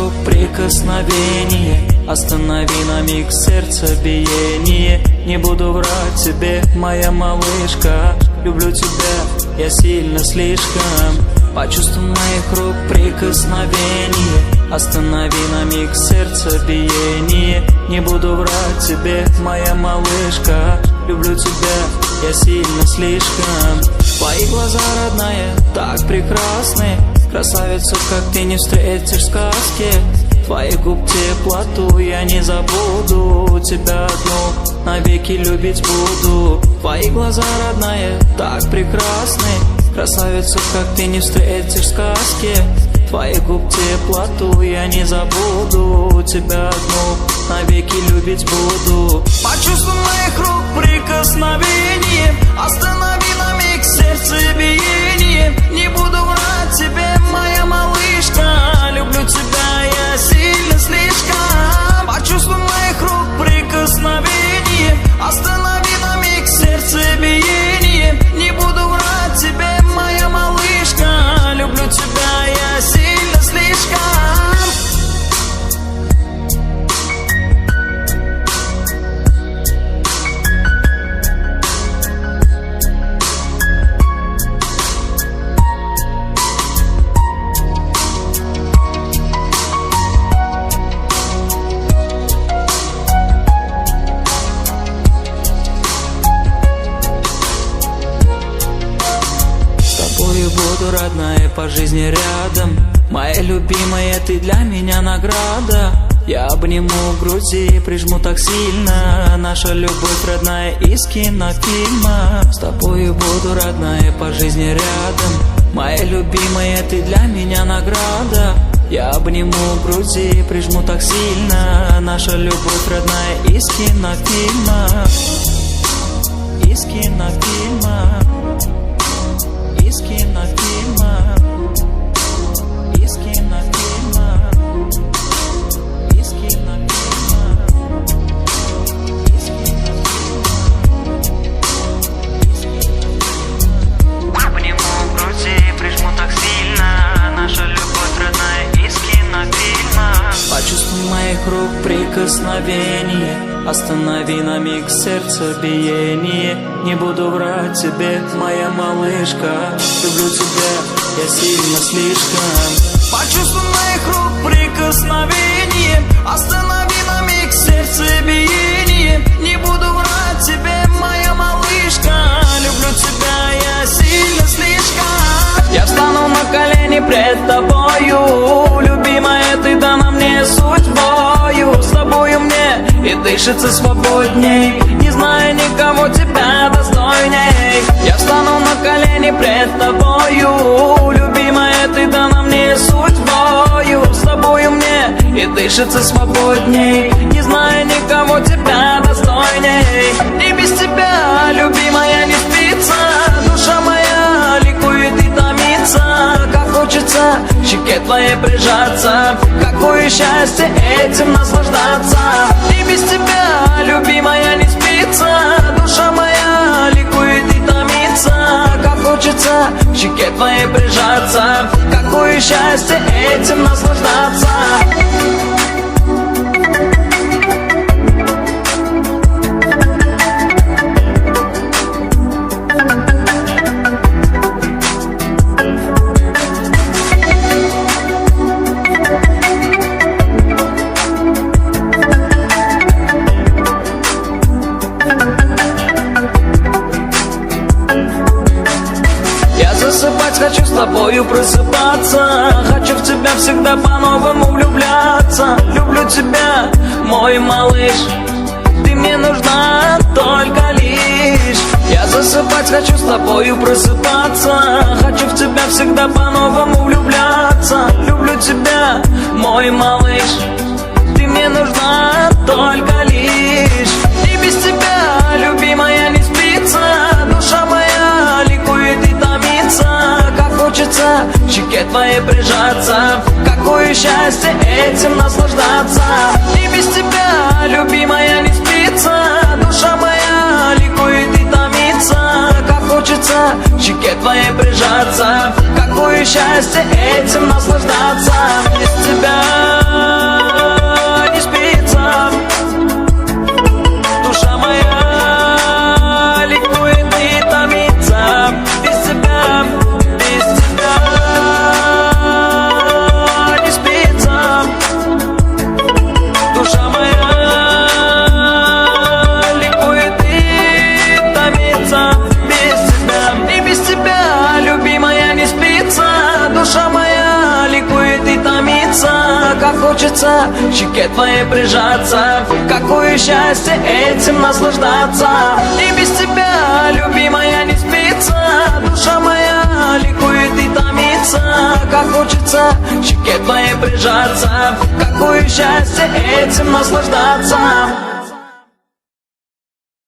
рук прикосновение, останови на миг сердцебиение. Не буду врать тебе, моя малышка, люблю тебя я сильно слишком. Почувствуй моих рук прикосновение, останови на миг сердцебиение. Не буду врать тебе, моя малышка, люблю тебя я сильно слишком. Твои глаза, родная, так прекрасны, красавицу, как ты, не встретишь в сказке. Твоих губ теплоту я не забуду, тебя одну навеки любить буду. Твои глаза, родная, так прекрасны, красавицу, как ты, не встретишь в сказке. Твоих губ теплоту я не забуду, тебя одну навеки любить буду. Почувствуй моих рук прикосновение, останови на миг сердцебиение. Не буду врать тебе, моя малышка, люблю тебя я сильно слишком. Почувствуй моих рук прикосновение, останови на миг сердцебиение. Не буду врать тебе, моя малышка, люблю тебя я сильно слишком. Буду, родная, по жизни рядом. Моя любимая, ты для меня награда. Я обниму в груди, прижму так сильно. Наша любовь, родная, из кинофильма. С тобою буду, родная, по жизни рядом. Моя любимая, ты для меня награда. Я обниму в груди, прижму так сильно. Наша любовь, родная, из кинофильма. Из кинофильма. Из кинофильма, из кинофильма, из кинофильма, из кинофильма. Обниму в груди, прижму так сильно. Наша любовь, родная, из кинофильма. Почувствуй моих рук прикосновение, останови на миг сердцебиение. Не буду врать тебе, моя малышка, люблю тебя я сильно слишком. Почувствуй моих рук прикосновение, останови на миг сердцебиение. Не буду врать тебе, моя малышка, люблю тебя я сильно слишком. Я встану на колени пред тобою, любимая, ты дана мне судьбою. С тобою мне и дышится свободней, не знаю никого тебя достойней. Я встану на колени пред тобою, любимая, ты дана мне судьбою. С тобою мне и дышится свободней, не знаю никого тебя достойней. И без тебя, любимая, не спится, душа моя ликует и томится. Как хочется к щеке твоей прижаться, какое счастье этим наслаждаться. И без тебя, любимая, не спится, душа моя ликует и томится. Как хочется к щеке твоей прижаться, какое счастье этим наслаждаться. Засыпать хочу, с тобою просыпаться. Хочу в тебя всегда по-новому влюбляться. Люблю тебя, мой малыш, ты мне нужна только лишь. Я засыпать хочу, с тобою просыпаться. Хочу в тебя всегда по-новому влюбляться. Люблю тебя, мой малыш, ты мне нужна только лишь. И без тебя, любимая, не спится, душа моя ликует и томится. Как хочется к щеке твоей прижаться, какое счастье этим наслаждаться. И без тебя, любимая, не спится, душа моя ликует и томится. Как хочется к щеке твоей прижаться, какое счастье этим наслаждаться. Без тебя хочется к щеке твоей прижаться. Какое счастье этим наслаждаться. И без тебя, любимая, не спится. Душа моя ликует и томится. Как хочется к щеке твоей прижаться. Какое счастье этим наслаждаться.